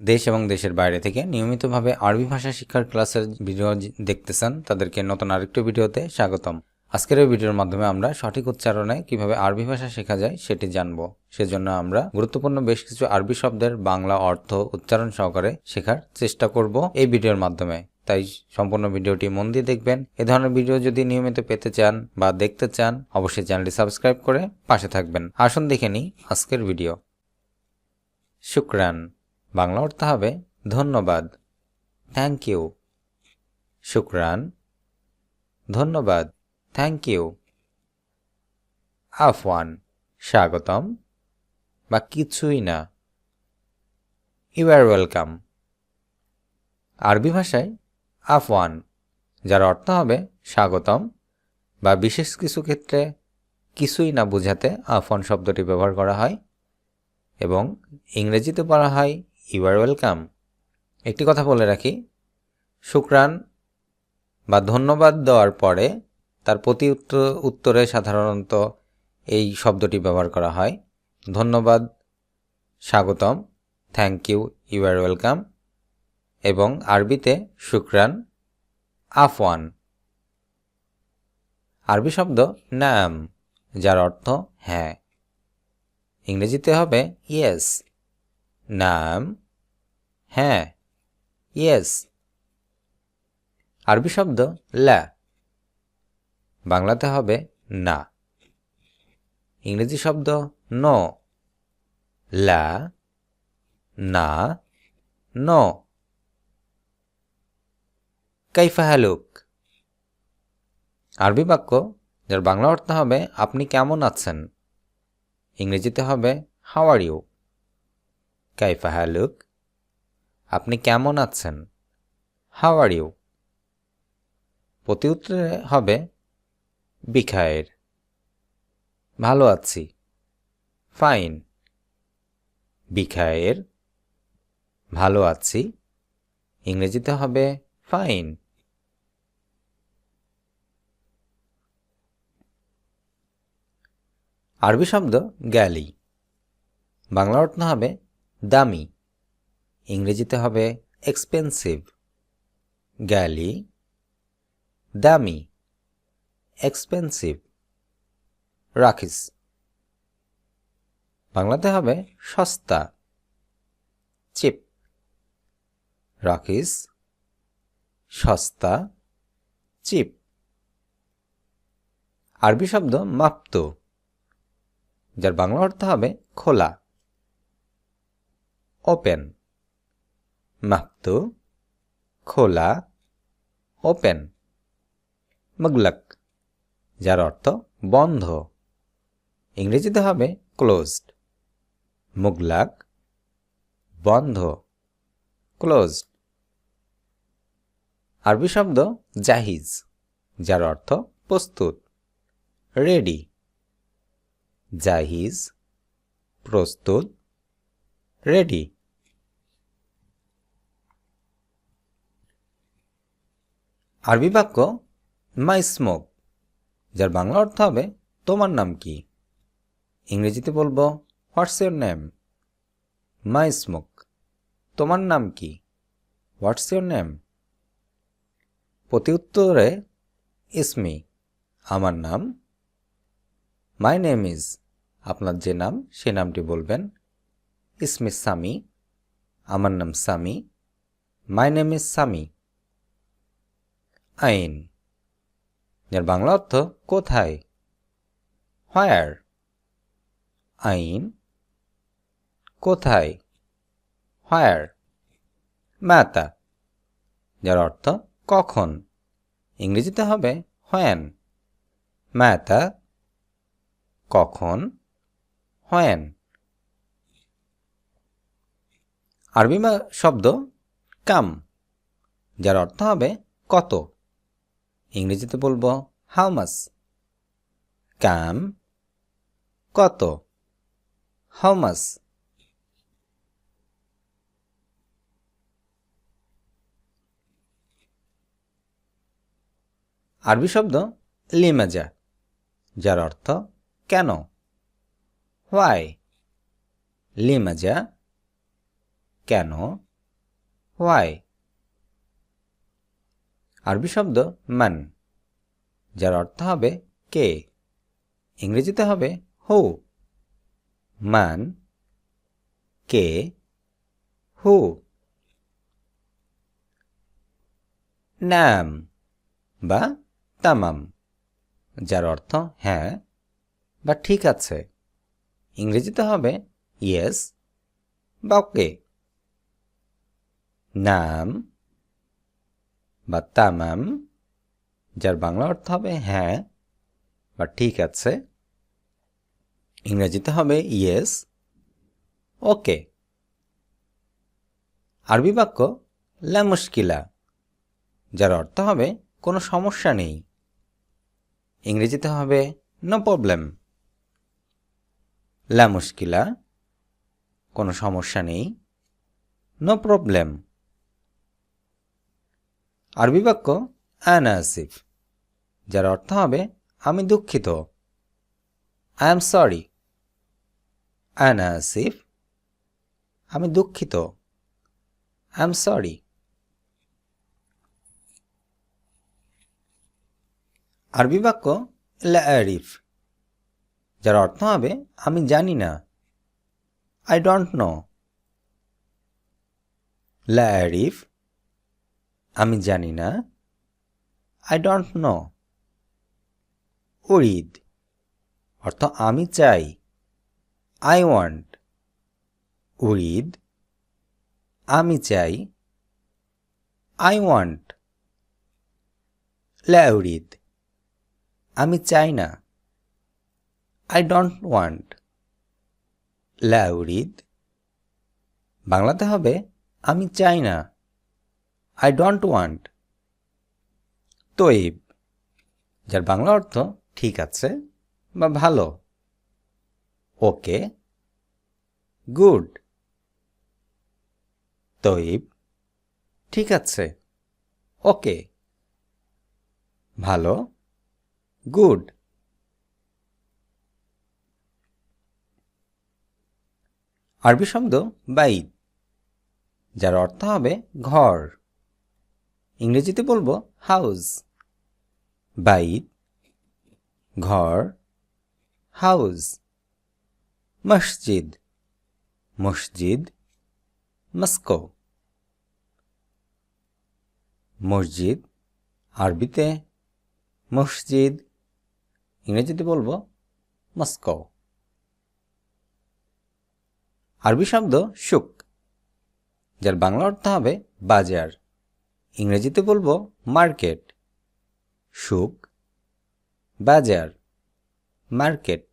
দেশ এবং দেশের বাইরে থেকে নিয়মিতভাবে আরবি ভাষা শিক্ষার ক্লাসের ভিডিও দেখতেছেন তাদেরকে নতুন আরেকটি ভিডিওতে স্বাগতম। আজকের এই ভিডিওর মাধ্যমে আমরা সঠিক উচ্চারণে কিভাবে আরবি ভাষা শেখা যায় সেটি জানব। সেজন্য আমরা গুরুত্বপূর্ণ বেশ কিছু আরবি শব্দের বাংলা অর্থ উচ্চারণ সহকারে শেখার চেষ্টা করব এই ভিডিওর মাধ্যমে। তাই সম্পূর্ণ ভিডিওটি মন দিয়ে দেখবেন। এ ধরনের ভিডিও যদি নিয়মিত পেতে চান বা দেখতে চান অবশ্যই চ্যানেলটি সাবস্ক্রাইব করে পাশে থাকবেন। আসুন দেখে নিই আজকের ভিডিও। শুকরান বাংলা অর্থ হবে ধন্যবাদ, থ্যাংক ইউ। শুকরান, ধন্যবাদ, থ্যাংক ইউ। আফওয়ান, স্বাগতম বা কিছুই না, ইউ আর ওয়েলকাম। আরবি ভাষায় আফওয়ান যার অর্থ হবে স্বাগতম বা বিশেষ কিছু ক্ষেত্রে কিছুই না বোঝাতে আফওয়ান শব্দটি ব্যবহার করা হয় এবং ইংরেজিতে বলা হয় ইউ আর ওয়েলকাম। একটি কথা বলে রাখি, শুকরান বা ধন্যবাদ দেওয়ার পরে তার প্রতি উত্তরে সাধারণত এই শব্দটি ব্যবহার করা হয়। ধন্যবাদ, স্বাগতম, thank you, you are welcome এবং আরবিতে শুকরান, আফওয়ান। আরবি শব্দ নাম যার অর্থ হ্যাঁ, ইংরেজিতে হবে ইয়েস। নাম, হ্যাঁ, ইয়েস। আরবি শব্দ লা, বাংলাতে হবে না। ইংরেজি শব্দ নো, লা, না, নো। কাইফা হালুক আরবি বাক্য যার বাংলা অর্থ হবে আপনি কেমন আছেন। ইংরেজিতে হবে হাউ আর ইউ। কাইফা হালুক, আপনি কেমন আছেন, হাউ আর ইউ। প্রতি উত্তরে হবে বিখায়ের, ভালো আছি, ফাইন। বিখায়ের, ভালো আছি, ইংরেজিতে হবে ফাইন। আরবি শব্দ গ্যালি, বাংলা অর্থ হবে দামি, ইংরেজিতে হবে এক্সপেন্সিভ। গ্যালি, দামি, এক্সপেন্সিভ। রাখিস, বাংলাতে হবে সস্তা, চিপ। রাখিস, সস্তা, চিপ। আরবি শব্দ মাপ্তো যার বাংলা অর্থ হবে খোলা, ওপেন। মাপ্তো, খোলা, ওপেন। মগলক যার অর্থ বন্ধ, ইংরেজিতে হবে ক্লোজড। মুগলাক, বন্ধ, ক্লোজড। আরবি শব্দ জাহিজ যার অর্থ প্রস্তুত, রেডি। জাহিজ, প্রস্তুত, রেডি। আরবি বাক্য মাই স্মোক যার বাংলা অর্থ হবে তোমার নাম কি। ইংরেজিতে বলবো what's your name. My smoke, তোমার নাম কি, হোয়াটস ইউর নেম। প্রতি উত্তরে ইসমি, আমার নাম। মাই নেম ইজ, আপনার যে নাম সে নামটি বলবেন। ইসমি সামি, আমার নাম Sami. My name is Sami. আইন যার বাংলা অর্থ কোথায়, হোয়ার। আইন, কোথায়, হোয়ার। মাতা যার অর্থ কখন, ইংরেজিতে হবে হোয়েন। মাতা, কখন, হোয়েন। আরবি শব্দ কাম যার অর্থ হবে কত, ইংরেজিতে বলবো হাউ মাচ। কাম, কত, হাউ মাচ। আরবি শব্দ লিমাজা যার অর্থ কেন, হোয়াই। লিমাজা, কেন, why। আরবি শব্দ মান, যার অর্থ হবে কে। ইংরেজিতে হবে হু। মান, কে, হু। নাম বা তামাম, যার অর্থ হ্যাঁ বা ঠিক আছে। ইংরেজিতে হবে ইয়েস বা ওকে। নাম বা তামাম, যার বাংলা অর্থ হবে হ্যাঁ বা ঠিক আছে। ইংরেজিতে হবে ইয়েস, ওকে। আরবি বাক্য লা মুশকিলা, যার অর্থ হবে কোনো সমস্যা নেই। ইংরেজিতে হবে নো প্রবলেম। লা মুশকিলা, কোনো সমস্যা নেই, নো প্রবলেম। আরবি বাক্য আনা আসিফ, যার অর্থ হবে আমি দুঃখিত। I am sorry. আনা আসিফ, আমি দুঃখিত। I am sorry. আরবি বাক্য লা আরিফ, যার অর্থ হবে আমি জানি না। I don't know. লা আরিফ, আমি জানি না। I don't know. উরিদ, অর্থ আমি চাই। I want. উরিদ, আমি চাই। I want. লা উরিদ, আমি চাই না। I don't want. লা উরিদ, বাংলাতে হবে আমি চাই না। I don't want. তৈব, যার বাংলা অর্থ ঠিক আছে বা ভালো। Okay, good. তৈব, ঠিক আছে, ওকে, ভালো, গুড। আরবি শব্দ বাইত, যার অর্থ হবে ঘর। ইংরেজিতে বলবো হাউস। বাইত, ঘর, হাউস। মসজিদ, মসজিদ, মস্কো। মসজিদ, আরবিতে মসজিদ, ইংরেজিতে বলবো মস্কো। আরবি শব্দ সুক, যার বাংলা অর্থ হবে বাজার। ইংরেজিতে বলবো মার্কেট। সুক, বাজার, মার্কেট।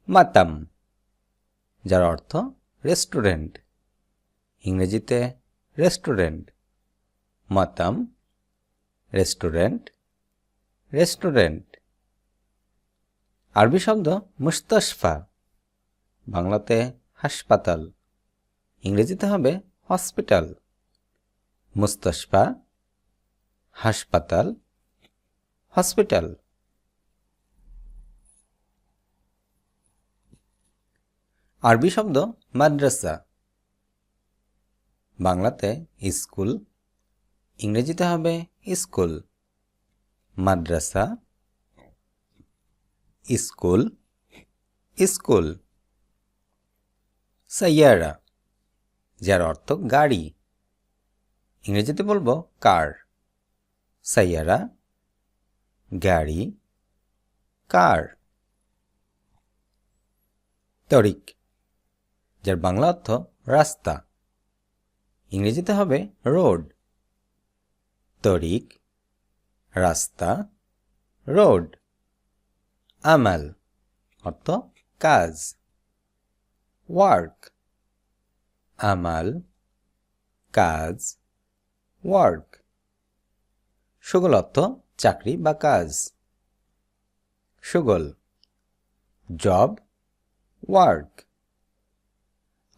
মাতাম, যার অর্থ রেস্টুরেন্ট। ইংরেজিতে রেস্টুরেন্ট। মাতাম, restaurant, restaurant. আরবি শব্দ মুস্তাশফা, বাংলাতে হাসপাতাল। ইংরেজিতে হবে হসপিটাল। মুস্তাশফা, হাসপাতাল, হসপিটাল। আরবি শব্দ মাদ্রাসা, বাংলাতে স্কুল। ইংরেজিতে হবে স্কুল। মাদ্রাসা, স্কুল, স্কুল। সাইয়ারা, যার অর্থ গাড়ি। ইংরেজিতে বলবো কার। সাইয়ারা, গাড়ি, কার। তরিক, যার বাংলা অর্থ রাস্তা। ইংরেজিতে হবে রোড। তরিক, রাস্তা, রোড। আমাল, অর্থ কাজ। ওয়ার্ক, আমাল, কাজ, ওয়ার্ক। সুগল অর্থ চাকরি বা কাজ। সুগল, জব, ওয়ার্ক।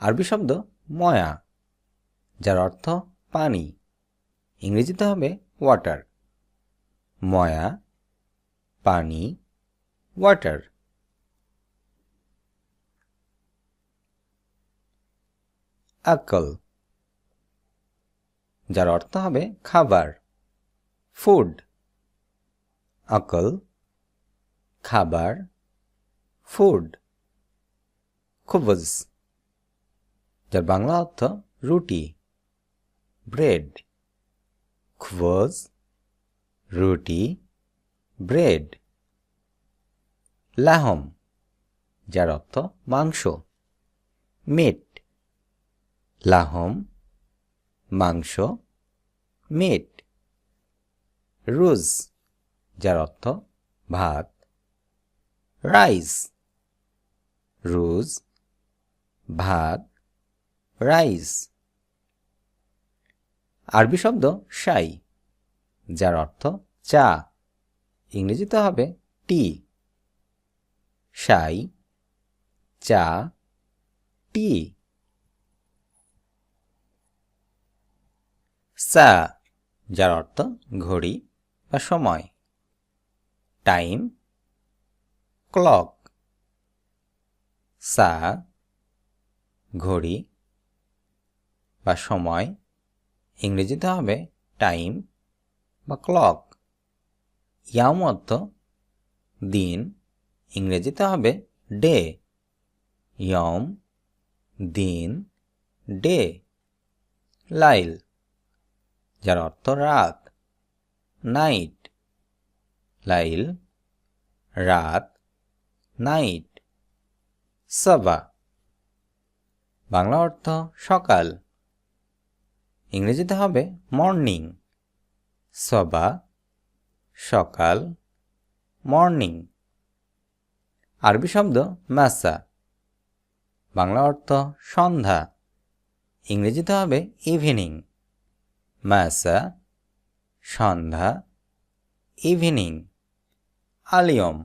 আরবি শব্দ ময়া, যার অর্থ পানি। ইংরেজিতে হবে ওয়াটার। ময়া, পানি, ওয়াটার। আকল, যার অর্থ হবে খাবার, ফুড। আকল, খাবার, ফুড। খুবজ, যার বাংলা অর্থ রুটি, ব্রেড। খুবজ, রুটি, ব্রেড। লাহম, যার অর্থ মাংস, মিট। লাহম, মাংস, মিট। রুজ, যার অর্থ ভাত, রাইস। রুজ, ভাত, রাইস। আরবি শব্দ শাই, যার অর্থ চা, ইংরেজিতে হবে টি। শাই, চা, টি। সা, যার অর্থ ঘড়ি বা সময়, টাইম, ক্লক। সা, ঘড়ি বা সময়, ইংরেজিতে হবে টাইম বা ক্লক। ইয়াম অর্থ দিন, ইংরেজিতে হবে ডে। ইয়ম, দিন, ডে। লাইল, যার অর্থ রাত, নাইট। লাইল, রাত, নাইট। সাবা, বাংলা অর্থ সকাল, ইংরেজিতে হবে মর্নিং। সবা, সকাল, মর্নিং। আরবি শব্দ মাসা, বাংলা অর্থ সন্ধ্যা, ইংরেজিতে হবে ইভিনিং। মাসা, সন্ধ্যা, ইভিনিং। আলিয়ম,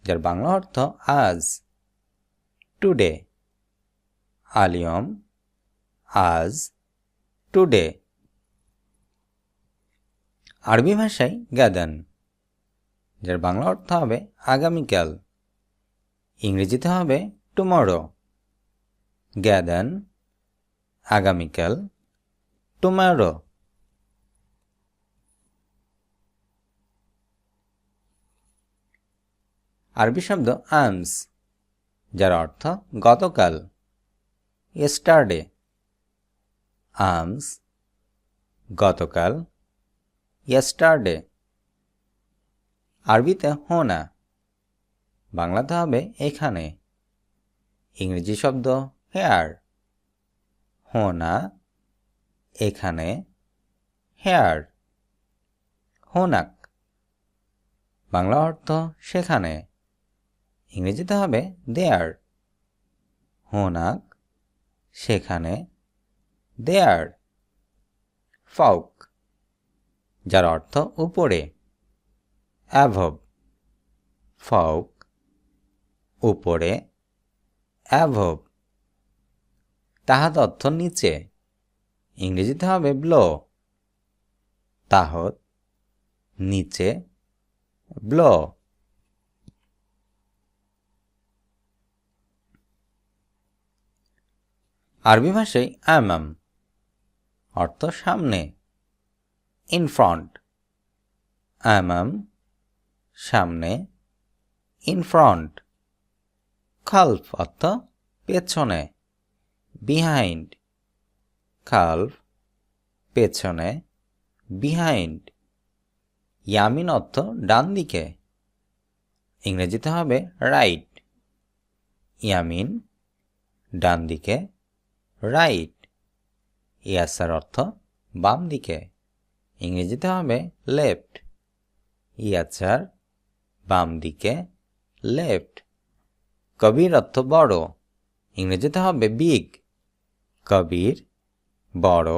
যার বাংলা অর্থ আজ, টুডে। আলিয়ম, আজ, টুডে। আরবি ভাষায় গাদান, যার বাংলা অর্থ হবে আগামীকাল, ইংরেজিতে হবে টুমরো। গাদান, আগামীকাল, টুমরো। আরবি শব্দ আমস, যার অর্থ গতকাল, ইয়েস্টারডে। আমস, গতকাল, ইয়েস্টারডে। আরবিতে হোনা, বাংলাতে হবে এখানে, ইংরেজি শব্দ হেয়ার। হোনা, এখানে, হেয়ার। হোনাক, বাংলা অর্থ সেখানে, ইংরেজিতে হবে দেয়ার। হোনাক, সেখানে, দেয়ার। ফাউক, যার অর্থ উপরে, অ্যাভব। ফাউক, উপরে, অ্যাভব। তাহাত অর্থ নিচে, ইংরেজিতে হবে ব্লো। তাহত, নিচে, ব্লো। আরবি ভাষায় আমাম, অর্থ সামনে, ইন ফ্রন্ট। আমাম, সামনে, ইন ফ্রন্ট। খালফ অর্থ পেছনে, বিহাইন্ড। খালফ, পেছনে, বিহাইন্ড। ইয়ামিন অর্থ ডান দিকে, ইংরেজিতে হবে রাইট। ইয়ামিন, ডান দিকে, রাইট। ইয়াসার অর্থ বাম দিকে, ইংরেজিতে হবে লেফট। ইয়াসার, বাম দিকে, লেফট। কবির অর্থ বড়, ইংরেজিতে হবে বিগ। কবির, বড়,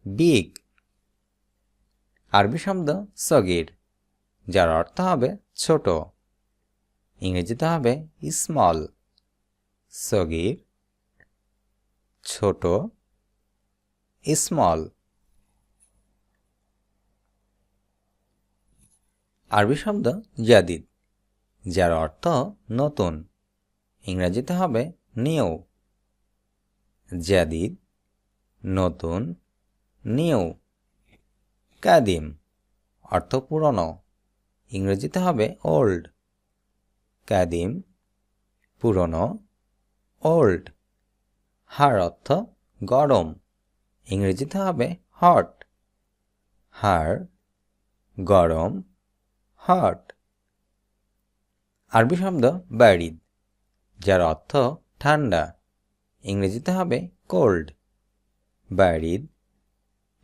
বিগ। আরবি শব্দ সগির, যার অর্থ হবে ছোট, ইংরেজিতে হবে স্মল। সগির, ছোট, স্মল। আরবি শব্দ জাদিদ, যার অর্থ নতুন, ইংরেজিতে হবে নিউ। জাদিদ, নতুন, নিউ। কাদিম অর্থ পুরনো, ইংরেজিতে হবে ওল্ড। কাদিম পুরনো, ওল্ড। হার অর্থ গরম, ইংরেজিতে হবে হট। হার গরম, হট। আরবি শব্দ বারিদ, যার অর্থ ঠান্ডা, ইংরেজিতে হবে কোল্ড। বারিদ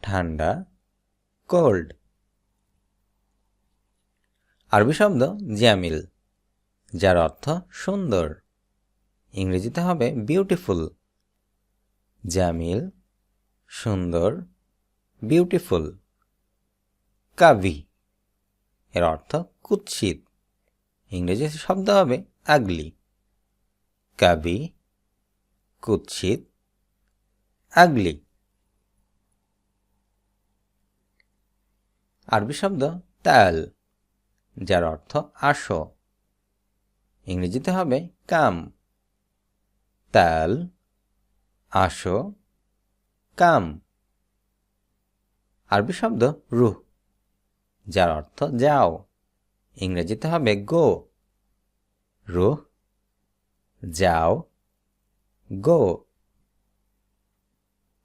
ঠান্ডা, কোল্ড। আরবি শব্দ জামিল, যার অর্থ সুন্দর, ইংরেজিতে হবে বিউটিফুল। জামিল সুন্দর, বিউটিফুল। কাভি এর অর্থ কুৎসিত, ইংরেজি শব্দ হবে আগলি। কাভি কুৎসিত, আগলি। আরবি শব্দ তাল, যার অর্থ আসো, ইংরেজিতে হবে কাম। তাল আসো, কাম। আরবি শব্দ রুহ, যার অর্থ যাও, ইংরেজিতে হবে গো। রুহ যাও, গো।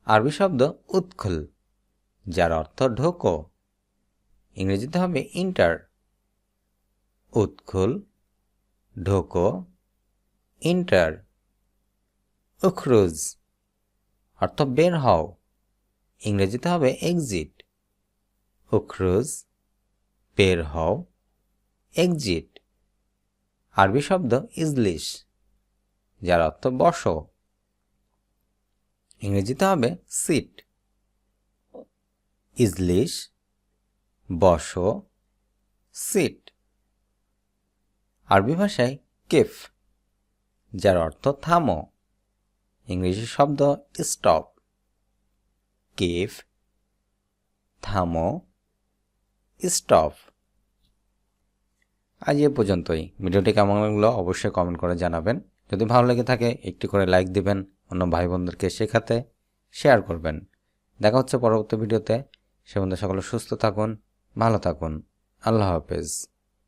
আরবি শব্দ উৎখল, যার অর্থ ঢোকো, ইংরেজিতে হবে ইন্টার। উৎখল ঢোকো, ইন্টার। উখরুজ অর্থ বের হও, ইংরেজিতে হবে এক্সিট। উখরুজ বের হও, এক্সিট। আরবি শব্দ ইজলিস, যার অর্থ বসো, ইংরেজিতে হবে সিট। ইজলিস বসো, সিট। আরবি ভাষায় কেফ, যার অর্থ থামো, ইংরেজি শব্দ স্টপ। কেফ থামো, স্টপ। আজ এ পর্যন্তই। ভিডিওটি কেমন লাগলো অবশ্যই কমেন্ট করে জানাবেন। যদি ভালো লেগে থাকে একটি করে লাইক দিবেন, অন্য ভাই বোনদেরকে শেখাতে শেয়ার করবেন। দেখা হচ্ছে পরবর্তী ভিডিওতে। সে পর্যন্ত সকলে সুস্থ থাকুন, ভালো থাকুন। আল্লাহ হাফেজ।